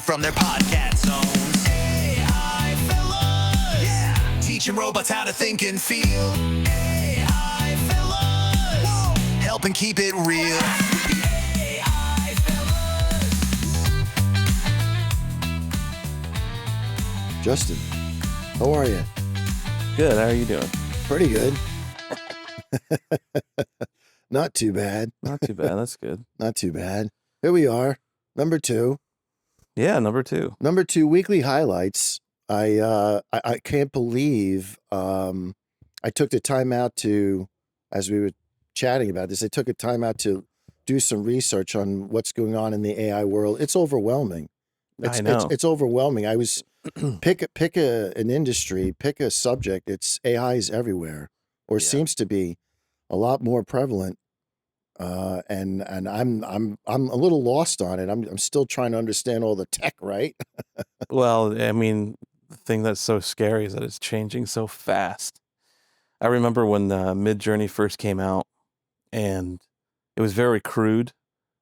live from their podcast zones. AI fellas, yeah, teaching robots how to think and feel. AI fellas, whoa, helping keep it real. AI fellas. Justin, how are you? Good. How are you doing? Pretty good. Not too bad. Not too bad. That's good. Not too bad. Here we are, number 2. Yeah, number 2. Number 2 weekly highlights. I can't believe I took the time out to, as we were chatting about this, I took a time out to do some research on what's going on in the AI world. It's overwhelming. I know. It's overwhelming. I was pick an industry, pick a subject. It's AI is everywhere, or seems to be a lot more prevalent. And I'm a little lost on it. I'm still trying to understand all the tech, right? Well, I mean, the thing that's so scary is that it's changing so fast. I remember when Midjourney first came out, and it was very crude.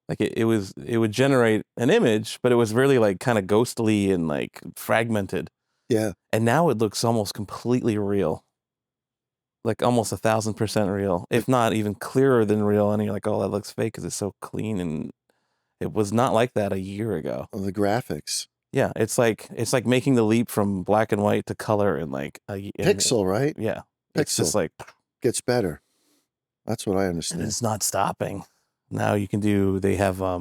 Like it would generate an image, but it was really like kind of ghostly and like fragmented. Yeah. And now it looks almost completely real. Like almost 1,000% real, if not even clearer than real. And you're like, oh, that looks fake because it's so clean. And it was not like that a year ago. Oh, the graphics. Yeah, it's like making the leap from black and white to color in like a Pixel, right? Yeah, Pixel. it's just like Gets better. That's what I and understand. it's not stopping. Now you can do. They have I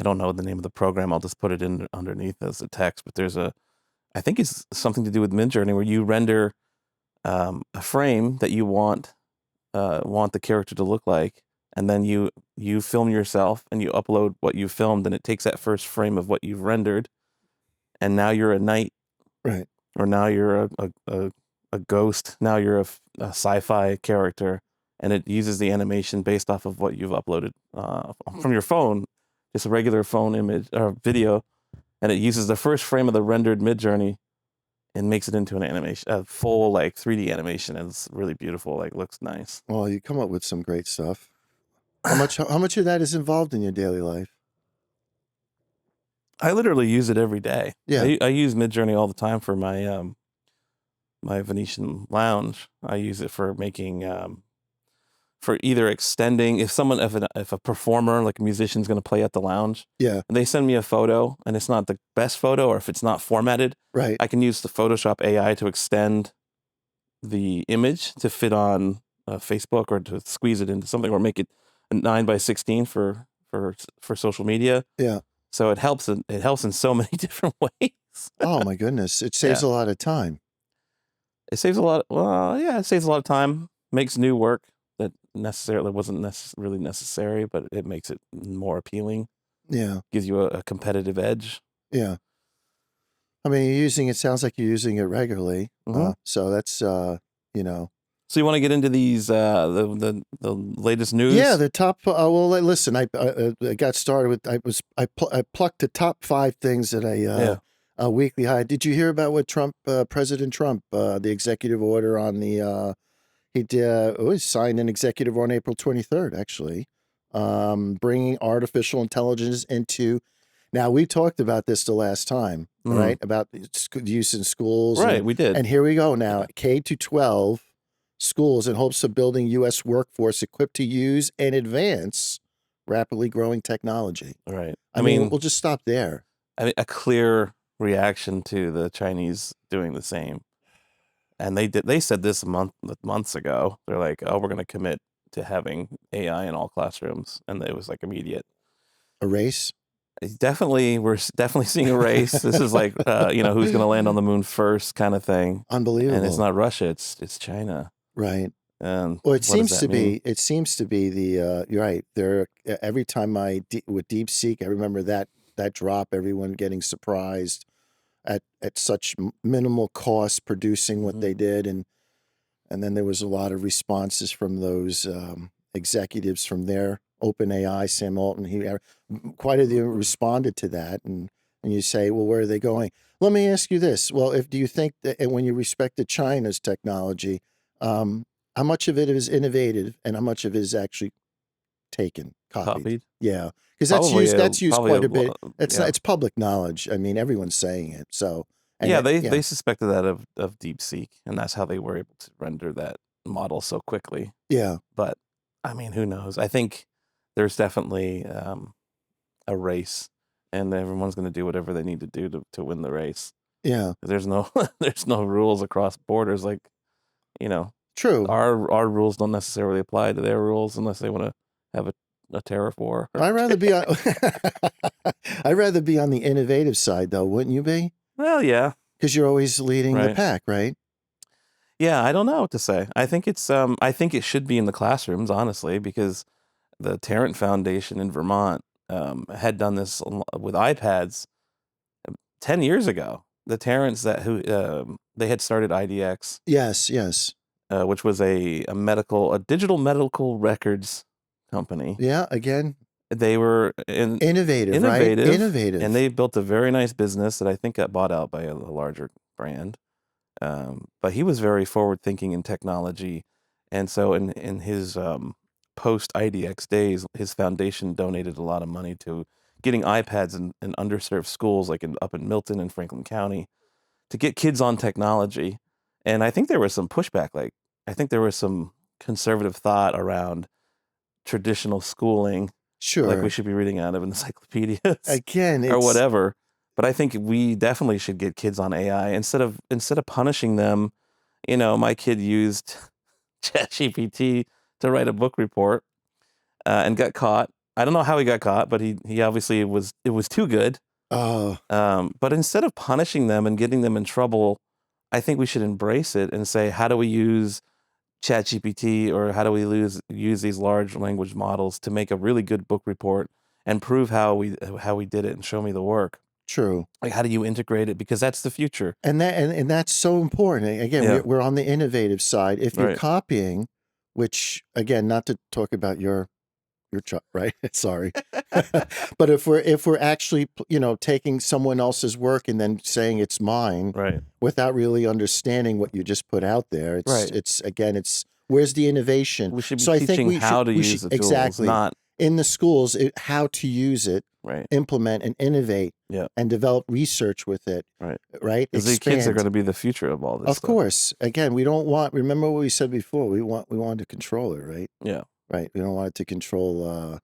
don't know the name of the program. I'll just put it in underneath as a text. But there's I think it's something to do with Midjourney where you render a frame that you want the character to look like, and then you film yourself and you upload what you filmed, and it takes that first frame of what you've rendered, and now you're a knight, Right. or now you're a ghost, now you're a sci-fi character, and it uses the animation based off of what you've uploaded from your phone, just a regular phone image or video, and it uses the first frame of the rendered Midjourney and makes it into an animation, a full like 3D animation, and it's really beautiful. Like looks nice. Well, you come up with some great stuff. How much of that is involved in your daily life? I literally use it every day. Yeah. I use Midjourney all the time for my my Venetian lounge. I use it for making for either extending if a performer like a musician's going to play at the lounge. Yeah. And they send me a photo and it's not the best photo, or if it's not formatted, Right. I can use the Photoshop AI to extend the image to fit on Facebook, or to squeeze it into something, or make it a 9:16 for social media. Yeah. So it helps in so many different ways. Oh my goodness. It saves a lot of time. It saves a lot. Well, yeah, it saves a lot of time. Makes new work that necessarily wasn't really necessary, but it makes it more appealing. Yeah. Gives you a competitive edge. Yeah. I mean, it sounds like you're using it regularly. Mhm. So that's, So you want to get into these the latest news? Yeah, the top. Well, listen, I got started with. I plucked the top 5 things that a weekly high. Did you hear about what President Trump, the executive order on the he signed an executive order on April 23rd, actually, bringing artificial intelligence into. Now, we talked about this the last time, right? About use in schools. Right, we did. And here we go now, K-12 schools in hopes of building U.S. workforce equipped to use and advance rapidly growing technology. Right. I mean, we'll just stop there. I mean, a clear reaction to the Chinese doing the same. And they said this months ago. They're like, oh, we're going to commit to having AI in all classrooms. And it was like immediate. A race? We're definitely seeing a race. This is like, who's going to land on the moon first kind of thing. Unbelievable. And it's not Russia, it's China. Right. And well, it seems to be the, you're right. Every time with DeepSeek, I remember that drop, everyone getting surprised at such minimal cost producing what they did. And then there was a lot of responses from those executives from there. OpenAI, Sam Altman, quite a few responded to that. And you say, well, where are they going? Let me ask you this. Well, do you think that when you respect China's technology, how much of it is innovative and how much of it is actually taken, copied. Copied. Yeah, because Probably that's used probably quite a bit. yeah. It's public knowledge. I mean, everyone's saying it. So and Yeah, it, they suspected that of DeepSeek, and that's how they were able to render that model so quickly. yeah, But I mean, who knows? I think there's definitely a race, and everyone's going to do whatever they need to do to win the race. yeah. There's no there's no rules across borders. Like, you know, True. our rules don't necessarily apply to their rules unless they want to have a tariff war. I'd rather be on. I'd rather be on the innovative side, though, wouldn't you be? Well, yeah, Because you're always leading the right. pack, right? Yeah, I don't know what to say. I think I think it should be in the classrooms, honestly, because the Tarrant Foundation in Vermont had done this with iPads 10 years ago. The Tarrants they had started IDX, Yes, yes. which was a digital medical records company. Yeah, again, They were innovative, right? Innovative. and they built a very nice business that I think got bought out by a larger brand. But he was very forward thinking in technology, and so in his post IDX days, his foundation donated a lot of money to getting iPads in underserved schools, like up in Milton and Franklin County, to get kids on technology. And I think there was some pushback. Like, I think there was some conservative thought around traditional schooling, Sure. like we should be reading out of encyclopedias Again, or whatever. But I think we definitely should get kids on AI instead of punishing them. You know, my kid used ChatGPT to write a book report and got caught. I don't know how he got caught, but he obviously it was too good. Oh, But instead of punishing them and getting them in trouble, I think we should embrace it and say, how do we use ChatGPT or how do we use these large language models to make a really good book report and prove how we did it and show me the work. true. Like, how do you integrate it? Because that's the future. And that's so important. Again, Yeah. we're on the innovative side. If you're Right. copying, which again, not to talk about your child, right? Sorry, but if we're actually taking someone else's work and then saying it's mine, Right. without really understanding what you just put out there, Right. it's where's the innovation? We should be So I think teaching we how to we use should, the tools, exactly not in the schools how to use it, right. implement and innovate, Yeah. and develop research with it, Right. right? Because the kids are Expand. going to be the future of all this. Of stuff. course. Again, we don't want. Remember what we said before. We wanted to control it, right? Yeah. Right. We don't want it to control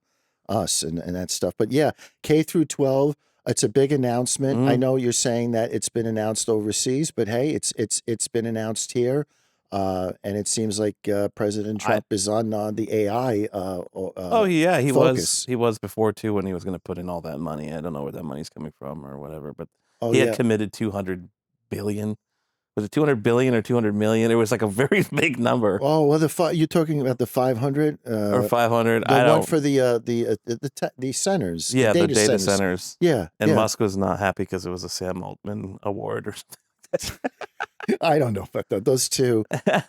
us and that stuff. But yeah, K through 12. It's a big announcement. I Mhm. know you're saying that it's been announced overseas, but hey, it's been announced here, and it seems like President Trump is on the AI. Oh yeah, he focus. was before too when he was going to put in all that money. I don't know where that money's coming from or whatever, but Oh he yeah. had committed 200 billion. Was it 200 billion or 200 million? It was like a very big number. Oh well, you're talking about the 500 or 500. the I one don't. for the centers. Yeah, the data centers. centers. Yeah, And yeah. Musk was not happy because it was a Sam Altman award or something. I don't know about that. Those two,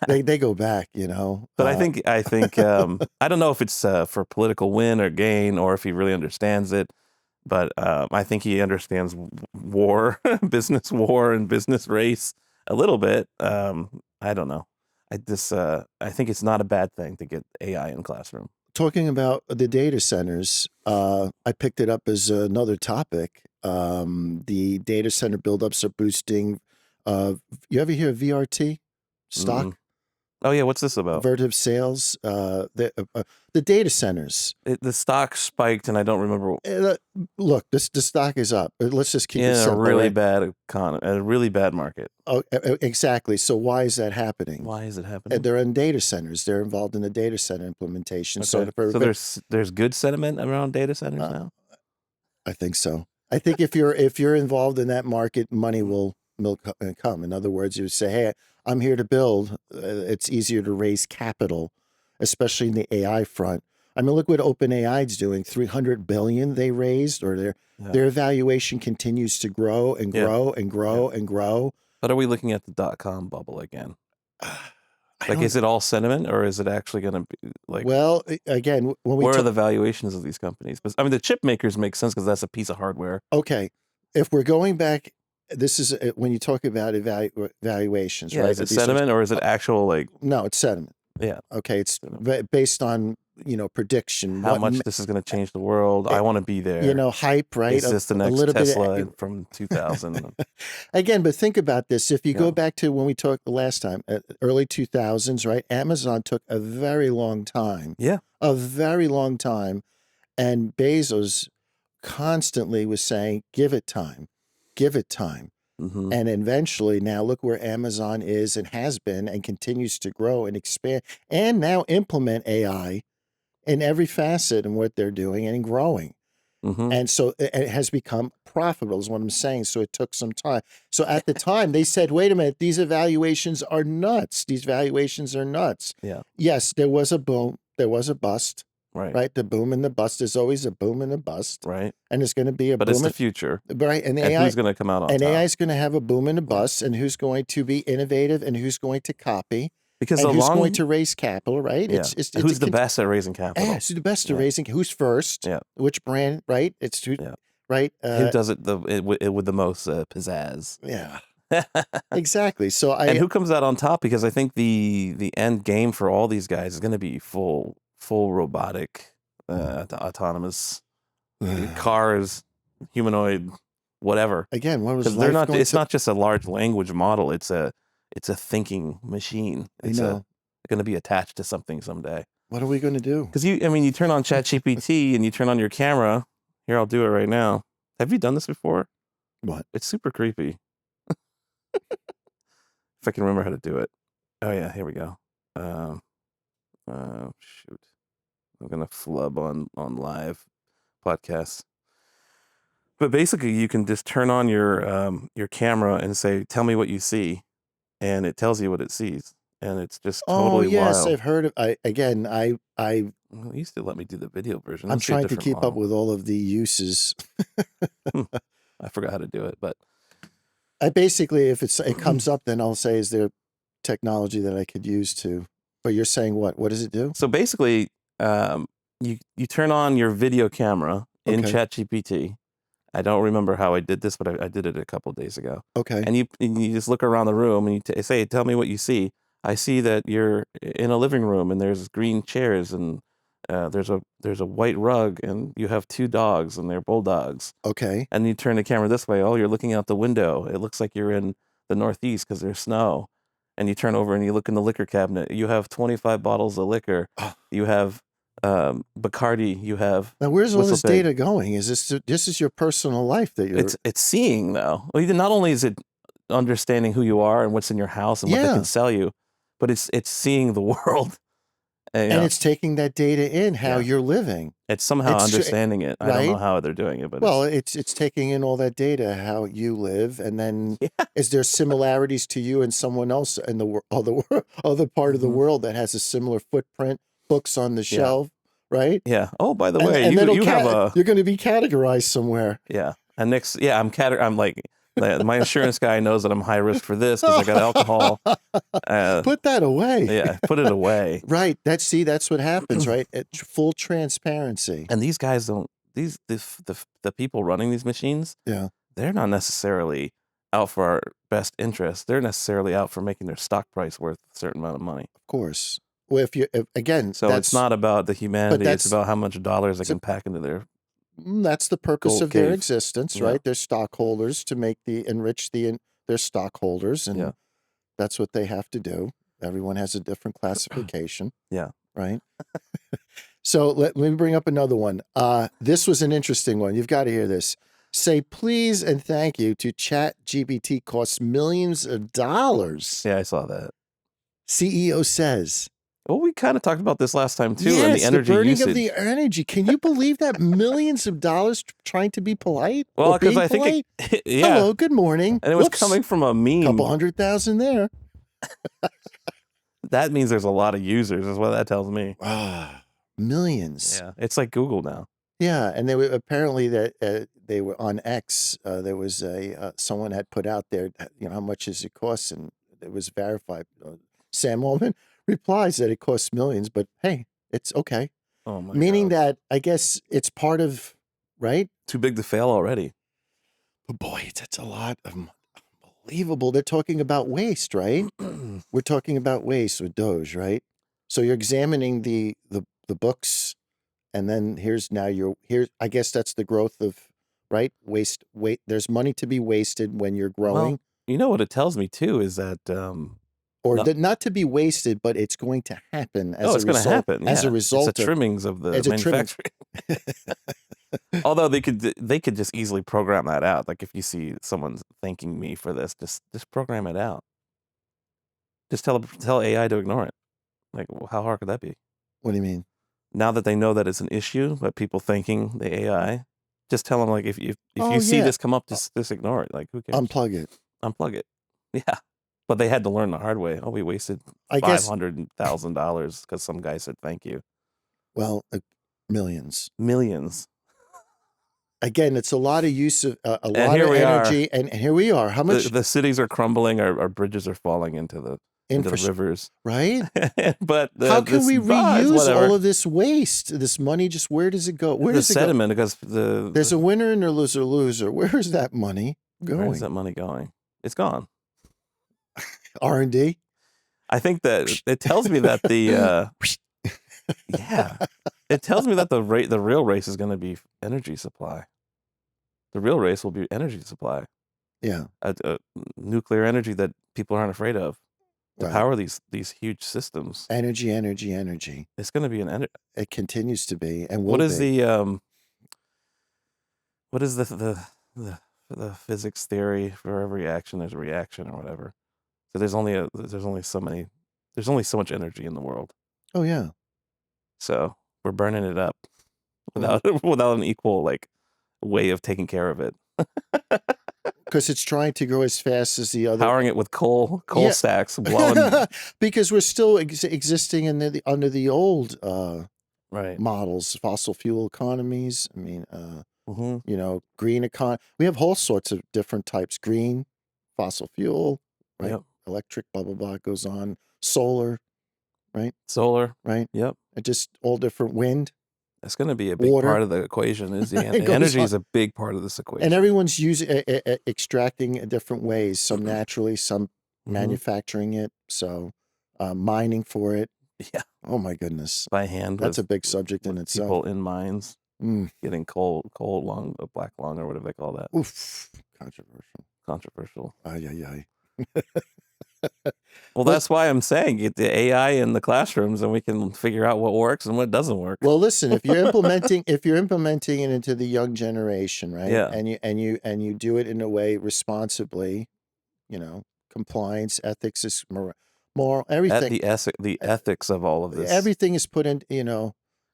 they go back, But I think I don't know if it's for political win or gain or if he really understands it. But I think he understands war, business war, and business race a little bit. I don't know. I think it's not a bad thing to get AI in classroom. Talking about the data centers, I picked it up as another topic. The data center buildups are boosting. You ever hear of VRT stock? Mm. Oh yeah, what's this about? Vertiv sales. The data centers. The stock spiked, and I don't remember. Look, the stock is up. Let's just keep it In a simple. really right? bad economy, a really bad market. Oh, exactly. So why is that happening? Why is it happening? They're in data centers. They're involved in the data center implementation. Okay. So there's good sentiment around data centers now. I think so. I think if you're involved in that market, money will come. In other words, you say, "Hey, I'm here to build." It's easier to raise capital, especially in the AI front. I mean, look what OpenAI is doing. $300 billion they raised, or their valuation continues to grow and grow and grow and grow. But are we looking at the .com bubble again? Like, is it all sentiment, or is it actually going to be like? Well, again, when we where are the valuations of these companies? But I mean, the chip makers make sense because that's a piece of hardware. Okay, if we're going back, this is when you talk about valuations, Yeah, right? is it sentiment or is it actual like? No, it's sentiment. Yeah. Okay, it's based on prediction, How much this is going to change the world. I want to be there. hype, right? Is this the a next little Tesla bit from 2000? again, but think about this. If you Yeah. go back to when we talked the last time, early 2000s, right? Amazon took a very long time, Yeah. a very long time, and Bezos constantly was saying, "Give it time, give it time." Hmm. And eventually, now look where Amazon is and has been and continues to grow and expand and now implement AI in every facet in what they're doing and growing. Hmm. And so it has become profitable, is what I'm saying. So it took some time. So at the time, they said, wait a minute, these evaluations are nuts. These valuations are nuts. Yeah. Yes, there was a boom, there was a bust, Right. right? The boom and the bust. There's always a boom and a bust. Right. And there's going to be a But boom. it's the future. Right. And And AI, who's going to come out on and top? AI is going to have a boom and a bust, and who's going to be innovative and who's going to copy Because and the who's long, going to raise capital, right? yeah. Who's the best at raising capital? who's the best at Yeah. raising? Who's first? Yeah. Which brand, right? It's who, Yeah. right? Who does it with the most pizzazz? Yeah, exactly. So And who comes out on top? Because I think the end game for all these guys is going to be full robotic, autonomous cars, humanoid, whatever. again, what was Because they're life not. going It's to? not just a large language model. It's a thinking machine. I It's know. going to be attached to something someday. What are we going to do? Because you turn on ChatGPT and you turn on your camera. Here, I'll do it right now. Have you done this before? What? It's super creepy. If I can remember how to do it. Oh yeah, here we go. Shoot, I'm gonna flub on live podcasts. But basically, you can just turn on your camera and say, "Tell me what you see," and it tells you what it sees, and it's just Oh totally yes, wild. I've heard of. I Well, it used to let me do the video version. I'm Let's see a trying to different keep up model. with all of the uses. I forgot how to do it, but I basically, if it comes up, then I'll say, is there technology that I could use to? But you're saying what? What does it do? so basically, you turn on your video camera in Okay. ChatGPT. I don't remember how I did this, but I did it a couple of days ago. Okay. And you just look around the room and you say, "Tell me what you see." I see that you're in a living room and there's green chairs and there's a white rug and you have two dogs and they're bulldogs. Okay. And you turn the camera this way. Oh, you're looking out the window. It looks like you're in the Northeast because there's snow. And you turn over and you look in the liquor cabinet. You have 25 bottles of liquor. You have Bacardi. You have Now, where's all Whistle this Pig. data going? Is this is your personal life that you're? It's seeing though. Well, not only is it understanding who you are and what's in your house and what they Yeah. can sell you, but it's seeing the world. And, and it's taking that data in how Yeah. you're living. it's somehow it's tr- understanding it. I don't know right? how they're doing it, but Well, it's taking in all that data, how you live, and then Yeah. is there similarities to you and someone else in the other part of the Mhm. world that has a similar footprint, books on the Yeah. shelf, right? yeah. Oh, by the And, way, and then you have a you're going to be categorized somewhere. yeah. And next, yeah, I'm like my insurance guy knows that I'm high risk for this because I got alcohol. Put that away. Yeah, put it away. Right. That's what happens, right? Full transparency. And these guys don't. The people running these machines. Yeah. They're not necessarily out for our best interest. They're necessarily out for making their stock price worth a certain amount of money. Of course. Well, again, So it's not about the humanity. It's that's- about how much dollars they so- can pack into their. that's the purpose Gold of their cave. existence, Yeah. right? They're stockholders to enrich their stockholders, and Yeah. that's what they have to do. Everyone has a different classification. Yeah. Right. So let me bring up another one. This was an interesting one. You've got to hear this. Say please and thank you to ChatGPT costs millions of dollars. Yeah, I saw that. CEO says. Well, we kind of talked about this last time too, and Yes, the energy burning usage. of the energy. Can you believe that? Millions of dollars trying to be polite? Well, or because being I think polite? yeah, Hello, good morning. and it was Whoops, coming from a meme. couple 100,000 there. That means there's a lot of users, is what that tells me. Millions. Yeah, it's like Google now. Yeah, and they were apparently that they were on X. There was someone had put out there, how much does it cost, and it was verified. Sam Altman replies that it costs millions, but hey, it's okay. Oh my Meaning God. that I guess it's part of, right? Too big to fail already. But boy, that's a lot of unbelievable. They're talking about waste, right? We're talking about waste with Doge, right? So you're examining the the books, and then here's now I guess that's the growth of right waste. There's money to be wasted when you're Well, growing, you know what it tells me too is that or no, not to be wasted, but it's going to happen as oh, a it's going to result. happen. As a Yeah, it's the result of trimmings of the as a trimming. manufacturing. Although they could just easily program that out. Like if you see someone's thanking me for this, just program it out. Just tell AI to ignore it. Like how hard could that be? What do you mean? Now that they know that it's an issue, but people thanking the AI, just tell them like if Oh you see yeah, this come up, just ignore it. Like who cares? unplug it. Unplug it. Yeah. But they had to learn the hard way. Oh, we wasted I guess. $500,000 because some guy said thank you. Well, millions. Millions. Again, it's a lot of use of a And lot here of we energy, and here we are. How much The cities are crumbling. Our bridges are falling into the rivers. right? But How can we reuse whatever. all of this waste? This money, just where does it go? Where The does it go? sediment, because There's a winner and there's a loser. Where is that money where is going? that money going? It's gone. R&D. I think that it tells me that the yeah, it tells me that the real race is going to be energy supply. The real race will be energy supply. Yeah. Nuclear energy that people aren't afraid of to Right. power these huge systems. Energy, energy, energy. It's going to be It continues to be, and will what is be. what is the physics theory for every action there's a reaction or whatever. So there's only so much energy in the world. Oh yeah. So we're burning it up Well, without an equal like way of taking care of it. because it's trying to go as fast as the other. Powering it with coal Yeah. stacks blowing. Because we're still existing in under the old Right. models, fossil fuel economies. I mean, Mm-hmm. Green economy. We have all sorts of different types. Green, fossil fuel, right? Yep. Electric, blah blah blah. It goes on. Solar, right? Solar. Right. Yep. And just all different wind. That's going to be a big Water. part of the equation. Is the It goes energy on. is a big part of this equation. And everyone's using extracting in different ways. Some naturally, some manufacturing it. So mining for it. Yeah. Oh my goodness. By hand. That's a big subject in with itself. people in mines Mm. getting coal lung, black lung, or whatever they call that. Oof. Controversial. Ay, ay, ay. Well, that's why I'm saying get the AI in the classrooms, and we can figure out what works and what doesn't work. Well, listen, if you're implementing it into the young generation, right? Yeah. And you do it in a way responsibly, compliance, ethics is moral, everything. The ethics of all of this. Everything is put in,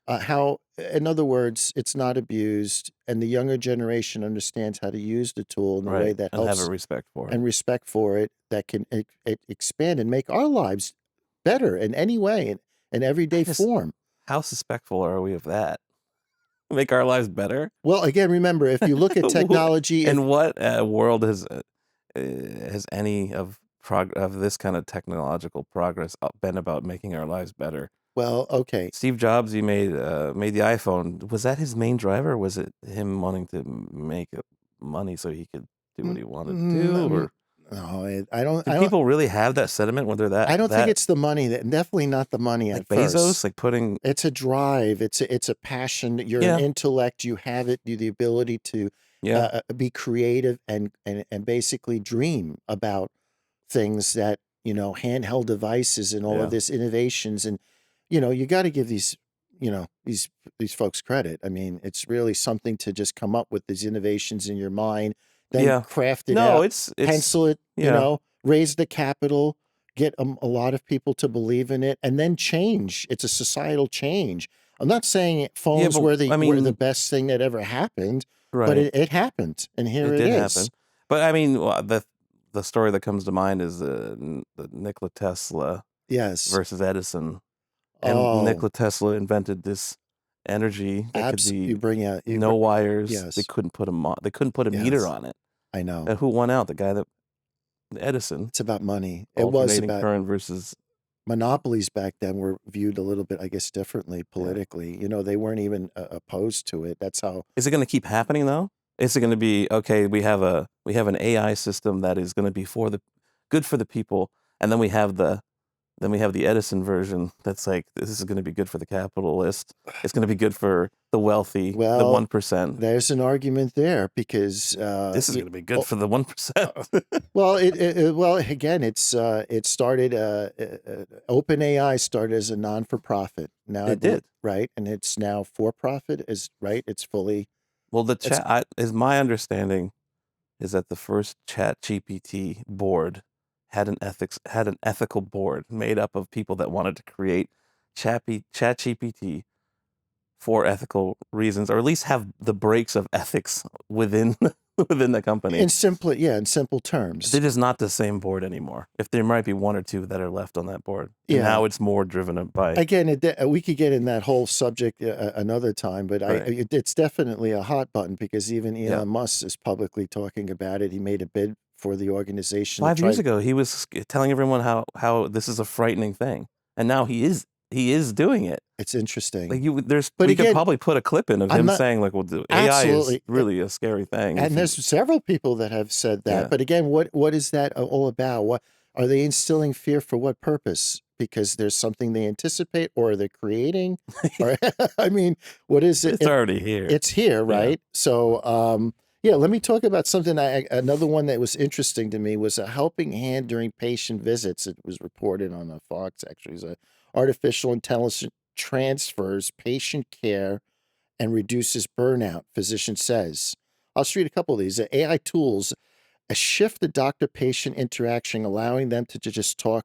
how, in other words, it's not abused, and the younger generation understands how to use the tool in a way that and helps have a respect for it. and respect for it, that can expand and make our lives better in any way, in everyday form. How suspectful are we of that? Make our lives better? Well, again, remember, if you look at technology, in what world has any of this kind of technological progress been about making our lives better? well, okay, Steve Jobs, he made the iPhone. Was that his main driver? Or was it him wanting to make money so he could do what he wanted to do? Or no, I don't. do people really have that sentiment when they're that? I don't think it's the money. Definitely not the money like at Bezos, first. like putting. It's a drive. It's a passion. You're an intellect. You have it. The ability to be creative and basically dream about things that handheld devices and all of this innovations. And you got to give these these folks credit. I mean, it's really something to just come up with these innovations in your mind, then craft it out, it's pencil it, raise the capital, get a lot of people to believe in it, and then change. It's a societal change. I'm not saying phones were the best thing that ever happened, but it happened, and here it did is. happen. But I mean, the story that comes to mind is the Nikola Tesla versus Edison. And Nikola Tesla invented this energy that could be no wires. Yes. They couldn't put a meter on it. I know. And who won out? Edison. It's about money. It was about current versus monopolies back then were viewed a little bit, I guess, differently politically. They weren't even opposed to it. That's how. Is it going to keep happening though? Is it going to be okay? We have an AI system that is going to be good for the people, and then we have the Then we have the Edison version that's like, this is going to be good for the capitalist. It's going to be good for the wealthy, the Well, 1%. there's an argument there because This is going to be good for the 1%. well, well again, it started. OpenAI started as a non-for-profit. Now It did. right, and it's now for-profit. Is right. It's fully. Well, the It's chat is my understanding is that the first Chat GPT board had an ethical board made up of people that wanted to create Chat GPT for ethical reasons, or at least have the breaks of ethics within within the company. in simple terms. It is not the same board anymore. If there might be one or two that are left on that board, and Yeah. now it's more driven by. Again, we could get in that whole subject another time, but Right. it's definitely a hot button because even Elon Yeah. Musk is publicly talking about it. He made a bid for the organization. 5 years ago, he was telling everyone how this is a frightening thing, and now he is doing it. It's interesting. Like But we again, could probably put a clip in of I'm him not- saying like, "Well, the AI Absolutely. is really a scary thing." And there's several people that have said that. Yeah. But again, what is that all about? What are they instilling fear for? What purpose? Because there's something they anticipate, or they're creating. Or, I mean, what is it? It's already here. It's here, right? So, yeah. Let me talk about something. Another one that was interesting to me was a helping hand during patient visits. It was reported on Fox. Actually, is a artificial intelligence transfers patient care and reduces burnout, physician says. I'll just read a couple of these. AI tools shift the doctor-patient interaction, allowing them to just talk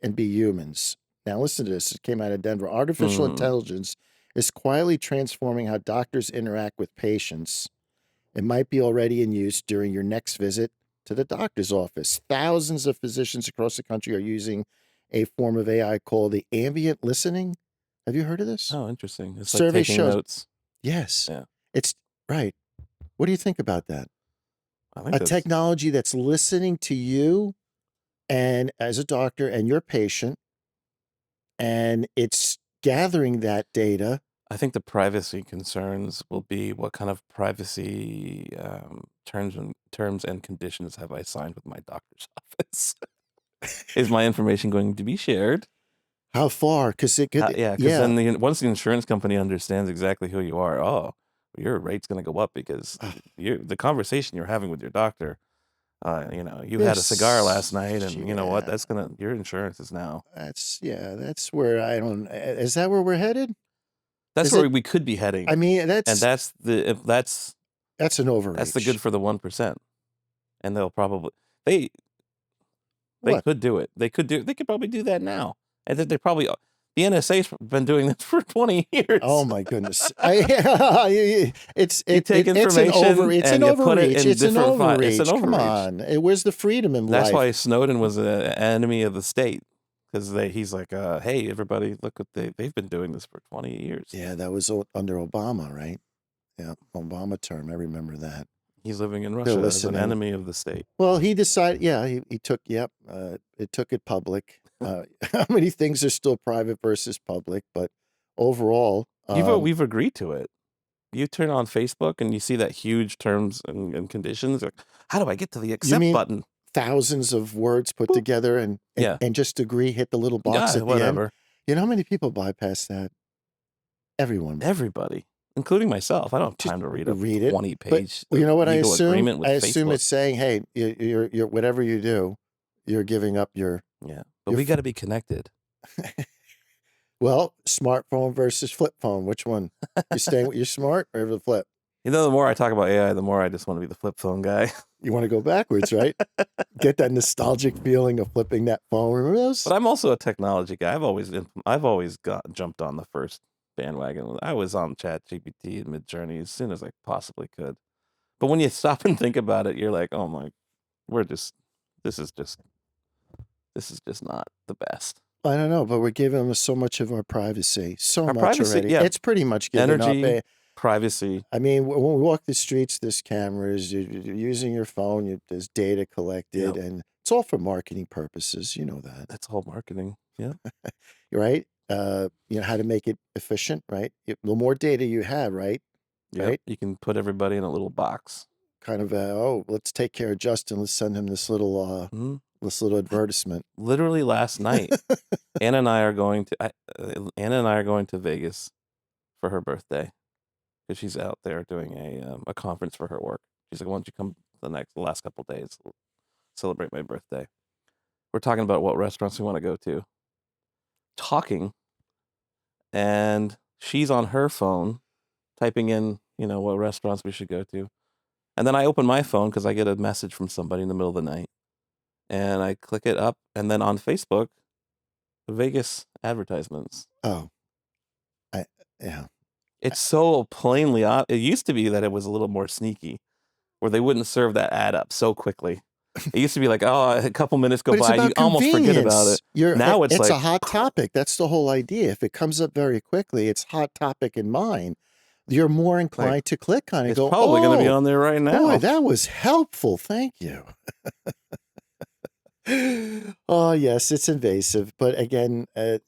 and be humans. Now listen to this. It came out of Denver. Artificial intelligence is quietly transforming how doctors interact with patients. It might be already in use during your next visit to the doctor's office. Thousands of physicians across the country are using a form of AI called the ambient listening. Have you heard of this? Oh, interesting. It's Survey like taking shows- notes. Yes. Yeah. It's right. What do you think about that? I think A that's- technology that's listening to you and as a doctor and your patient, and it's gathering that data. I think the privacy concerns will be what kind of privacy terms and conditions have I signed with my doctor's office? Is my information going to be shared? How far? Because it could. Yeah, because then once the insurance company understands exactly who you are, your rate's going to go up because the conversation you're having with your doctor. You had a cigar last night, and you know what? Yeah. Your insurance is now. That's where I don't. Is that where we're headed? That's Is where it- we could be heading. I mean, and that's an overreach. That's the good for the 1%, and they'll probably they What? could do it. They could probably do that now, and they probably the NSA's been doing this for 20 years. Oh my goodness! It's You take an information overreach. It's and an you put it overreach. in It's an different overreach. it's an Come overreach. on, where's the freedom in That's life? why Snowden was an enemy of the state, because he's like, hey, everybody, look what they've been doing this for 20 years. Yeah, that was under Obama, right? Yeah, Obama term. I remember that. He's living in Russia as an listening. enemy of the state. Well, he decided. Yeah, he took. Yep, it took it public. How many things are still private versus public? But overall, We've agreed to it. You turn on Facebook and you see that huge terms and conditions. Like, how do I get to the accept mean button? thousands of words put together and just agree, hit the little box at the Whatever. end. You know how many people bypass that? Everyone. Everybody, including myself. I don't have time to read a read it, 20-page Well, you know what I legal assume? agreement with I assume Facebook. it's saying, hey, you're whatever you do, you're giving up your. Yeah, but your we got to be connected. Well, smartphone versus flip phone. Which one? You staying with your smart or the flip? The more I talk about AI, the more I just want to be the flip phone guy. You want to go backwards, right? Get that nostalgic feeling of flipping that phone. Remember those? But I'm also a technology guy. I've always jumped on the first bandwagon. I was on ChatGPT and Midjourney as soon as I possibly could. But when you stop and think about it, you're like, oh my, this is just not the best. I don't know, but we're giving them so much of our privacy. So Our much privacy, already. yeah. It's pretty much given Energy, up. privacy. I mean, when we walk the streets, there's cameras, you're using your phone, there's data collected, and it's all for marketing purposes. You know that. That's all marketing. Yeah. Right? How to make it efficient, right? The more data you have, right? Yep. Right? You can put everybody in a little box. Kind of, let's take care of Justin. Let's send him this little This little advertisement. Literally last night, Anna and I are going to Vegas for her birthday because she's out there doing a conference for her work. She's like, "Why don't you come the last couple days, celebrate my birthday?" We're talking about what restaurants we want to go to. Talking, and she's on her phone, typing in, what restaurants we should go to. And then I open my phone because I get a message from somebody in the middle of the night, and I click it up, and then on Facebook, Vegas advertisements. Oh, yeah. It's so plainly it used to be that it was a little more sneaky, where they wouldn't serve that ad up so quickly. It used to be like, oh, a couple minutes go But it's by, about you almost forget about it. convenience. Now it's it's like a hot topic. That's the whole idea. If it comes up very quickly, it's hot topic in mind. You're more inclined to click on it and it's go, probably going to be "Oh, on there right now." boy, that was helpful. Thank you." Oh, yes, it's invasive. But again, there's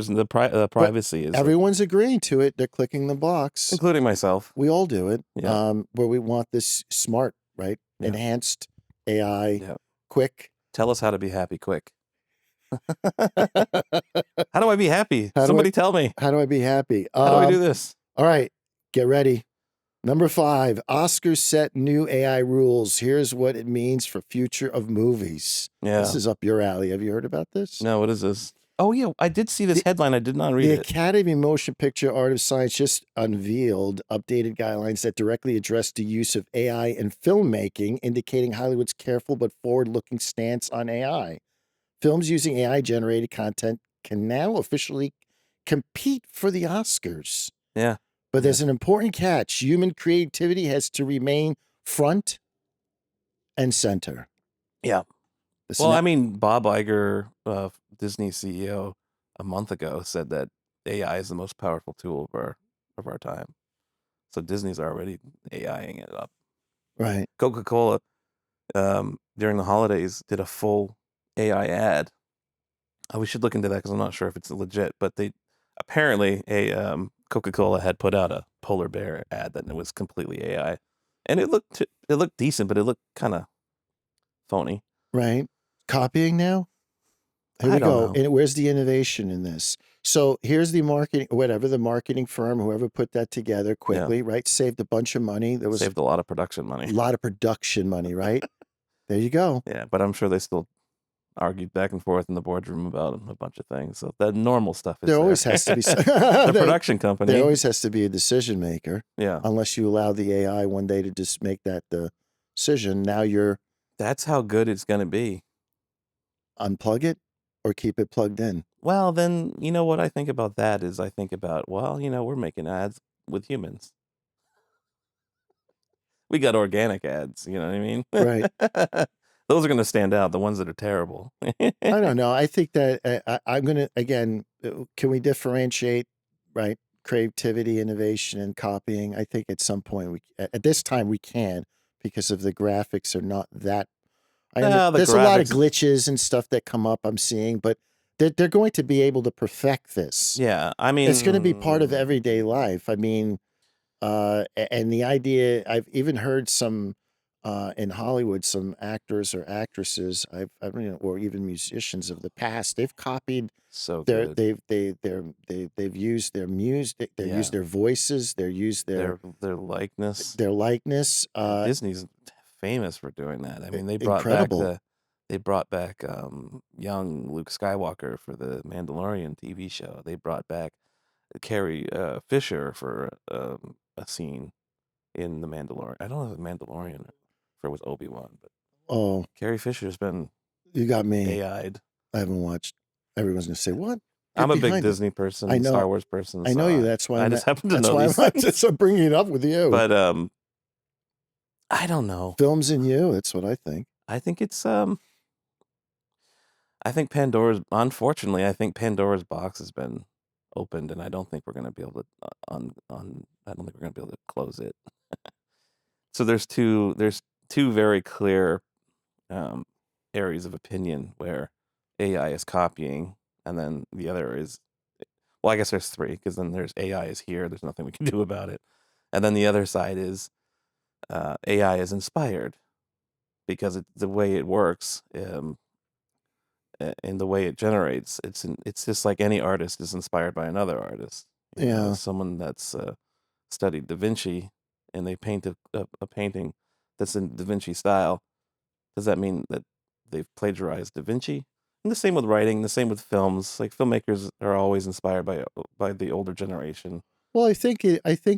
the privacy is everyone's agreeing to it. They're clicking the box. including myself. We all do it. Yeah. Where we want this smart, right? Yeah. Enhanced AI, Yeah. quick. Tell us how to be happy quick. How do I be happy? How do Somebody I- tell me. How do I be happy? How do I do this? All right, get ready. Number 5, Oscars set new AI rules. Here's what it means for future of movies. Yeah. This is up your alley. Have you heard about this? No, what is this? Oh, yeah, I did see this headline. I did not read The it. Academy of Motion Picture Art of Science just unveiled updated guidelines that directly address the use of AI in filmmaking, indicating Hollywood's careful but forward-looking stance on AI. Films using AI-generated content can now officially compete for the Oscars. Yeah. But there's an important catch. Human creativity has to remain front and center. Yeah. Listen, Well, I mean, Bob Iger, Disney CEO, a month ago said that AI is the most powerful tool of our time. So Disney's already AIing it up. right. Coca-Cola, during the holidays, did a full AI ad. We should look into that because I'm not sure if it's legit, but they apparently Coca-Cola had put out a polar bear ad that it was completely AI, and it looked decent, but it looked kind of phony. Right. Copying now? Here I we don't go. know. And where's the innovation in this? So here's the marketing firm, whoever put that together quickly, right? Saved a bunch of money. There was Saved a lot of production money. a lot of production money, right? There you go. Yeah, but I'm sure they still argued back and forth in the boardroom about a bunch of things. So the normal stuff is There always has to be the production company. There always has to be a decision maker, Yeah, unless you allow the AI one day to just make that the decision. Now you're that's how good it's going to be. unplug it or keep it plugged in. Well, then, what I think about that is I think about, well, we're making ads with humans. We got organic ads, you know what I mean? Right. Those are going to stand out, the ones that are terrible. I don't know. I think that I'm going to, again, can we differentiate, right? Creativity, innovation, and copying. I think at some point, at this time, we can, because of the graphics are not that. There's a lot of glitches and stuff that come up I'm seeing, but they're going to be able to perfect this. Yeah, I mean, It's going to be part of everyday life. I mean, and the idea, I've even heard some in Hollywood, some actors or actresses, or even musicians of the past, they've copied. So good. They've used their music. They've used their voices. They've used their likeness. Their likeness. Disney's famous for doing that. I mean, they incredible. brought back young Luke Skywalker for the Mandalorian TV show. They brought back Carrie Fisher for a scene in the Mandalorian. I don't know if it was Mandalorian or if it was Obi-Wan, but Carrie Fisher's been you got me. AI'd. I haven't watched. Everyone's gonna say what? I'm a big Disney person, I know. Star Wars person. I know you. That's why I just happen to know these that's things. why I'm bringing it up with you. But I don't know. Films in you. That's what I think. I think it's I think unfortunately, I think Pandora's box has been opened, and I don't think we're going to be able to I don't think we're going to be able to close it. So there's two very clear areas of opinion where AI is copying, and then the other is, well, I guess there's three, because then there's AI is here, there's nothing we can do about it, and then the other side is AI is inspired, because the way it works, in the way it generates. It's just like any artist is inspired by another artist. Yeah. Someone that's studied Da Vinci and they paint a painting that's in Da Vinci style. Does that mean that they've plagiarized Da Vinci? And the same with writing, the same with films. Like filmmakers are always inspired by the older generation. Well, I think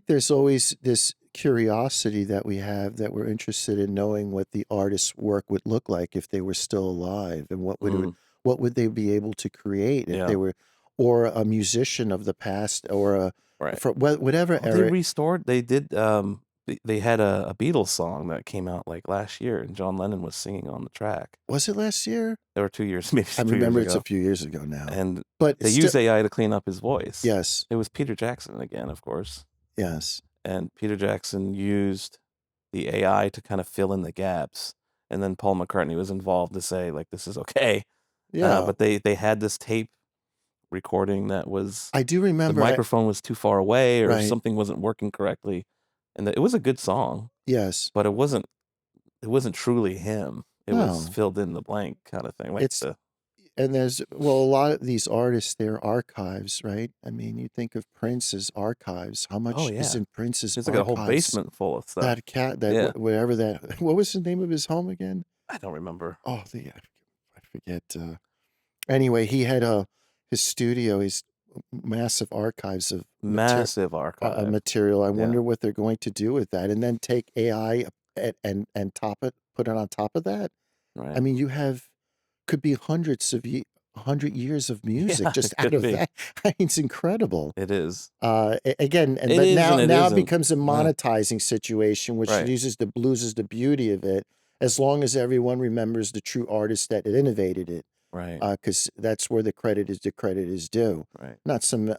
there's always this curiosity that we have, that we're interested in knowing what the artist's work would look like if they were still alive, and what would they be able to create if Yeah. they were, or a musician of the past, or Right. for whatever They era. restored. They did. They had a Beatles song that came out like last year, and John Lennon was singing on the track. Was it last year? Or 2 years, maybe I 2 years remember it's a ago. few years ago now. And But they it's used still, AI to clean up his voice. yes, It was Peter Jackson again, of course. yes, And Peter Jackson used the AI to kind of fill in the gaps. And then Paul McCartney was involved to say, like, this is okay. yeah. But they had this tape recording that was, I do the remember. microphone was too far away or Right. something wasn't working correctly. And it was a good song, Yes. but it wasn't truly him. It was No. filled in the blank kind of thing. Like It's And there's, well, a lot of these artists, they're archives, right? I mean, you think of Prince as archives. How oh much is yeah, in Prince's there's like a whole archives? basement full of stuff. That cat, that Yeah, whatever that, what was the name of his home again? I don't remember. Oh, I forget. Anyway, he had his studio, his massive archives of Massive archive. material. I Yeah, wonder what they're going to do with that, and then take AI and put it on top of that. I right. mean, could be hundreds of 100 years of music Yeah, just it out could of be. that. I mean, it's incredible. It is. Again, It but is now and it it isn't. becomes a Yeah, monetizing situation, which right. loses the beauty of it, as long as everyone remembers the true artist that innovated it, Right. because that's where the credit is due. Right. Not some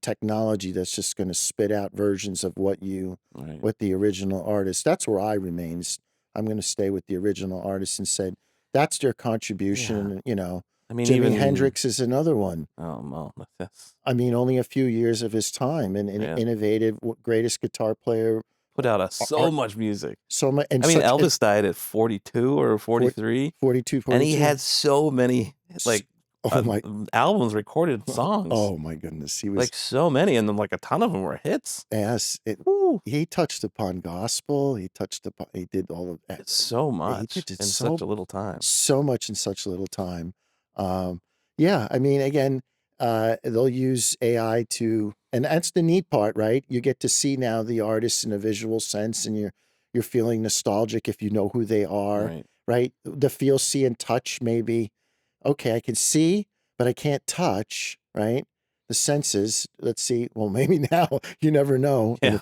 technology that's just going to spit out versions of what Right. the original artist. That's where I remains. I'm going to stay with the original artist and said that's their Yeah. contribution. I mean, Jimi even Hendrix is another one. well, that's I mean, only a few years of his time, and yeah. innovative, greatest guitar player. Put out so art, much music. so much, and I mean, such Elvis died at 42 or 43, 42, and he 42. had so many like Oh my, albums, recorded songs, oh my goodness, he was like so many, and then like a ton of them were hits. yes. Woo. He touched upon gospel. He did all of that. So He much did in such a little time. so much in such little time. Yeah, I mean, again, they'll use AI to, and that's the neat part, right? You get to see now the artists in a visual sense, and you're feeling nostalgic if you know who they are, Right. right? The feel, see, and touch, maybe. Okay, I can see, but I can't touch, right? The senses. Let's see. Well, maybe now, you never know. Yeah.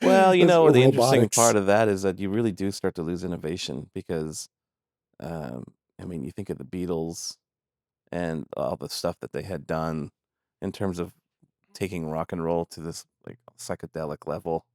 Well, Those are the interesting robotics. part of that is that you really do start to lose innovation because, I mean, you think of the Beatles and all the stuff that they had done in terms of taking rock and roll to this like psychedelic level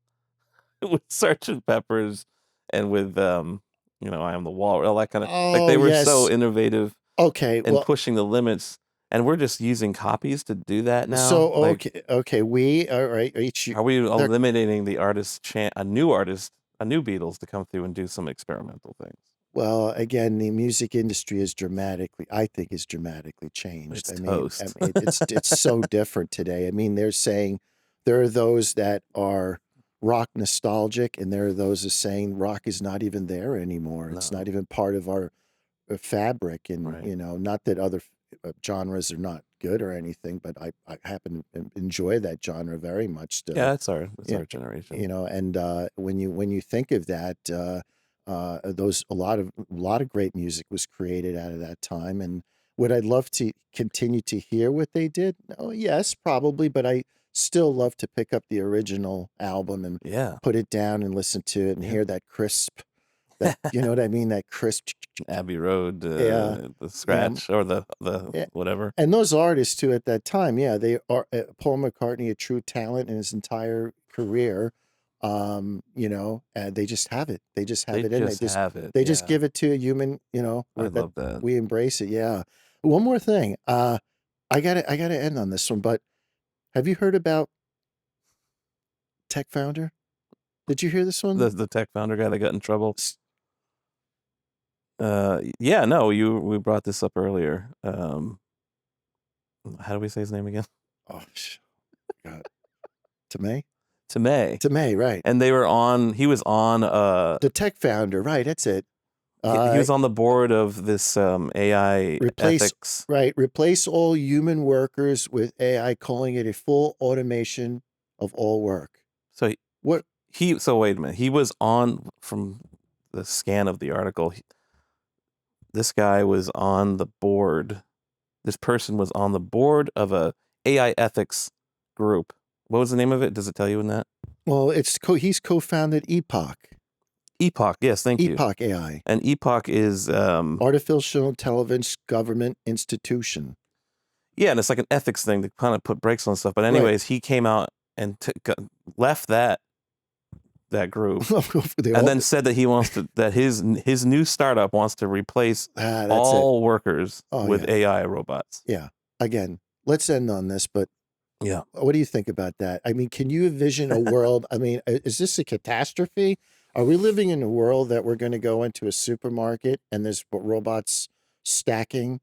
with Sgt. Pepper's and with I Am the Wall, all that kind of like they Oh, were so yes. innovative Okay, and well, pushing the limits, and we're just using copies to do that now. so Like, okay, all right, each are we they're eliminating the artist, a new Beatles to come through and do some experimental things? well, again, the music industry I think is dramatically changed. It's I mean, toast. it's so different today. I mean, they're saying there are those that are rock nostalgic, and there are those that are saying rock is not even there anymore. It's No, not even part of our fabric, and right. not that other genres are not good or anything, but I happen to enjoy that genre very much still. Yeah, it's our Yeah, generation. and when you think of that, a lot of great music was created out of that time. And would I love to continue to hear what they did? Oh, yes, probably, but I still love to pick up the original album and Yeah, put it down and listen to it and yeah. hear that crisp, that you know what I mean, that crisp. Abbey Road, Yeah, the scratch or the yeah. whatever. And those artists too at that time, yeah, they are Paul McCartney, a true talent in his entire career. They just have it. They just have They it in. just have it. They just Yeah, give it to a human. I That love that. we embrace it. Yeah. One more thing. I gotta end on this one. But have you heard about Tech Founder? Did you hear this one? The tech founder guy that got in trouble. Yeah, no, we brought this up earlier. How do we say his name again? Oh, God. Tomei? Tomei. Tomei, right. And he was on The tech founder, right, that's it. he was on the board of this AI ethics. Replace all human workers with AI, calling it a full automation of all work. So What? so wait a minute. He was on, from the scan of the article, this guy was on the board. This person was on the board of a AI ethics group. What was the name of it? Does it tell you in that? Well, he's co-founded Epoch. Epoch, yes, thank you. Epoch AI. And Epoch is Artificial Intelligence Government Institution. Yeah, and it's like an ethics thing to kind of put brakes on stuff. But anyways, he came out and left that group, and then said that he wants to his new startup wants to replace all workers with AI robots. Yeah. Again, let's end on this, but yeah, what do you think about that? I mean, can you envision a world? I mean, is this a catastrophe? Are we living in a world that we're going to go into a supermarket and there's robots stacking?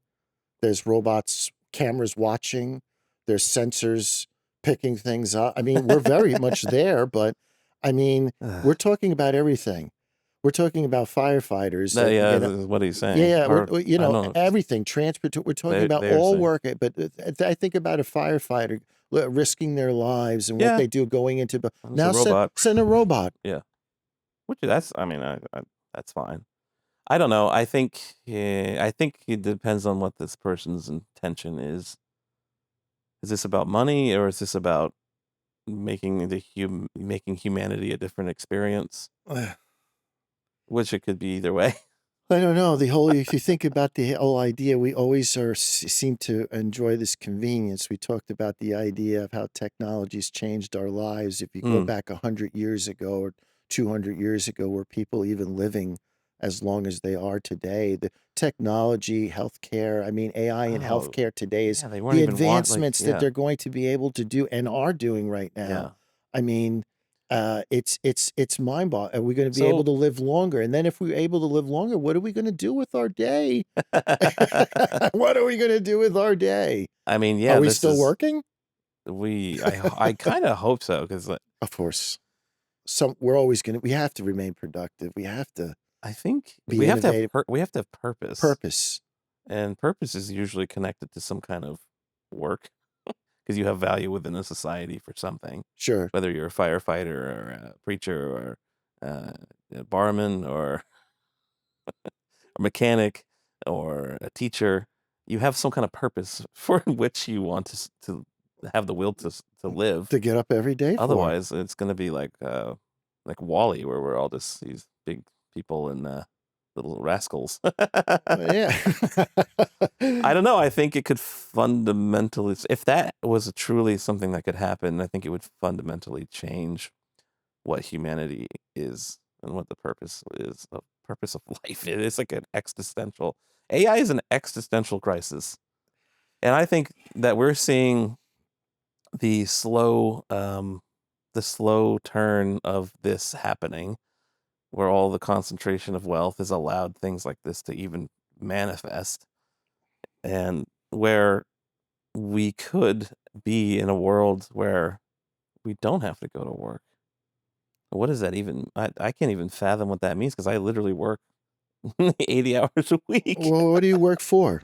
There's robots, cameras watching. There's sensors picking things up. I mean, we're very much there, but I mean, we're talking about everything. We're talking about firefighters. Yeah, that's what he's saying. Yeah, everything. Transport. We're talking about all work. But I think about a firefighter risking their lives and what they do going into. But now send a robot. Yeah, that's fine. I don't know. I think it depends on what this person's intention is. Is this about money, or is this about making humanity a different experience? Which it could be either way. I don't know. If you think about the whole idea, we always seem to enjoy this convenience. We talked about the idea of how technology's changed our lives. If you go back 100 years ago or 200 years ago, were people even living as long as they are today? The technology, healthcare, I mean, AI in healthcare today is the advancements that they're going to be able to do and are doing right now. Yeah. I mean, it's mind-boggling. Are we going to be able to live longer? And then if we're able to live longer, what are we going to do with our day? What are we going to do with our day? I mean, yeah. Are we still working? I kind of hope so, because of course, we're always going to. We have to remain productive. We have to. I think we have to have purpose. Purpose, and purpose is usually connected to some kind of work, because you have value within a society for something. Sure. Whether you're a firefighter or a preacher or a barman or a mechanic or a teacher, you have some kind of purpose for which you want to have the will to live, to get up every day. Otherwise, it's going to be like Wall-E, where we're all just these big people and little rascals. Yeah. I don't know. I think it could fundamentally, if that was truly something that could happen, I think it would fundamentally change what humanity is and what the purpose is of life. It's like an existential. AI is an existential crisis, and I think that we're seeing the slow turn of this happening, where all the concentration of wealth has allowed things like this to even manifest, and where we could be in a world where we don't have to go to work. What does that even, I can't even fathom what that means, because I literally work 80 hours a week. Well, what do you work for?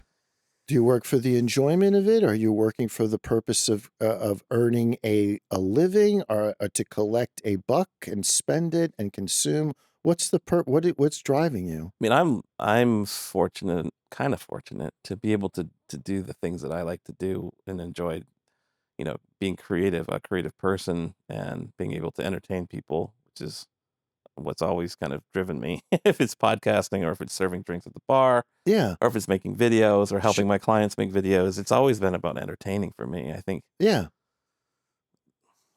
Do you work for the enjoyment of it? Or are you working for the purpose of earning a living, or to collect a buck and spend it and consume? What's what's driving you? I mean, I'm fortunate, kind of fortunate, to be able to do the things that I like to do and enjoy, being a creative person, and being able to entertain people, which is what's always kind of driven me. If it's podcasting, or if it's serving drinks at the bar, yeah, or if it's making videos or helping my clients make videos, it's always been about entertaining for me, I think. Yeah.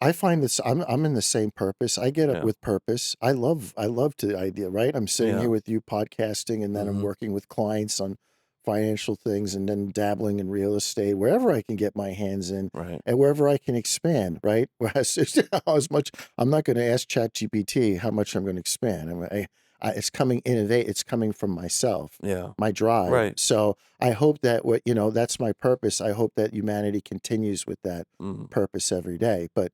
I find this, I'm in the same purpose. I get up with purpose. I love the idea, right? I'm sitting here with you podcasting, and then I'm working with clients on financial things, and then dabbling in real estate, wherever I can get my hands in, Right. and wherever I can expand, right? Whereas as much, I'm not going to ask ChatGPT how much I'm going to expand. it's coming it's coming from myself, Yeah. my drive. Right. So I hope that that's my purpose. I hope that humanity continues with that Mm. purpose every day. But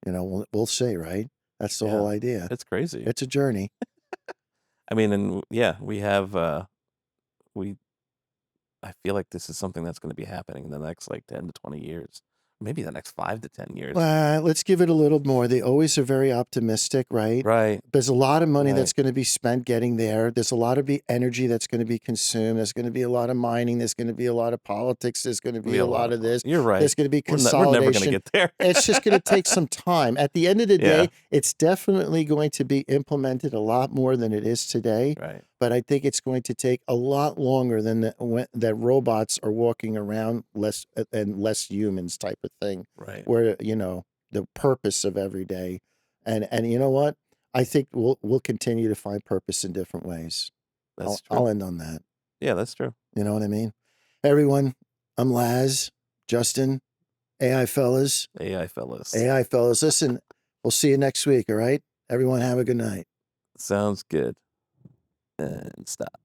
we'll see, right? That's the whole Yeah. idea. It's crazy. It's a journey. I mean, and yeah, we have I feel like this is something that's going to be happening in the next like 10 to 20 years, maybe the next 5 to 10 years. Let's give it a little more. They always are very optimistic, right? Right. There's a lot of money Right. that's going to be spent getting there. There's a lot of energy that's going to be consumed. There's going to be a lot of mining. There's going to be a lot of politics. There's going to be a lot of this. You're right. There's going to be We're never going to consolidation. get there. It's just going to take some time. At the end of the Yeah. day, it's definitely going to be implemented a lot more than it is today. Right. But I think it's going to take a lot longer than that robots are walking around less humans type of thing. Right. Where the purpose of every day, and you know what? I think we'll continue to find purpose in different ways. That's true. I'll end on that. Yeah, that's true. You know what I mean? Everyone, I'm Laz, Justin, AI fellas. AI fellas. AI fellas. Listen, we'll see you next week. All right, everyone, have a good night. Sounds good. And stop.